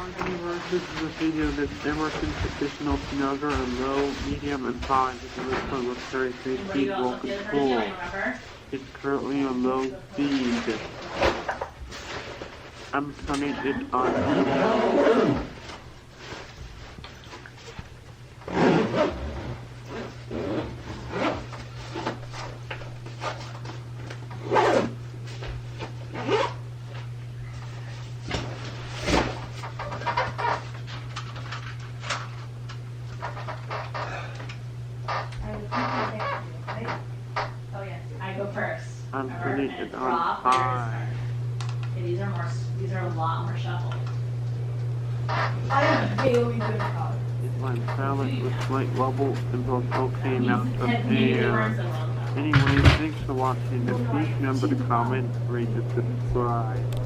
This is a video that's Emerson Traditional Snugger and low, medium, and high with the Lutron Rotary 3-speed roll control. It's currently on low speed. I'm putting it on medium. Oh yes, I go first. I'm putting it on high. Okay, these are a lot more shuffled. I am really good at college. It went silent with slight wobble and both okay amounts of Maybe they weren't air. so well done. Anyways, thanks for watching and please remember to comment, rate, and subscribe.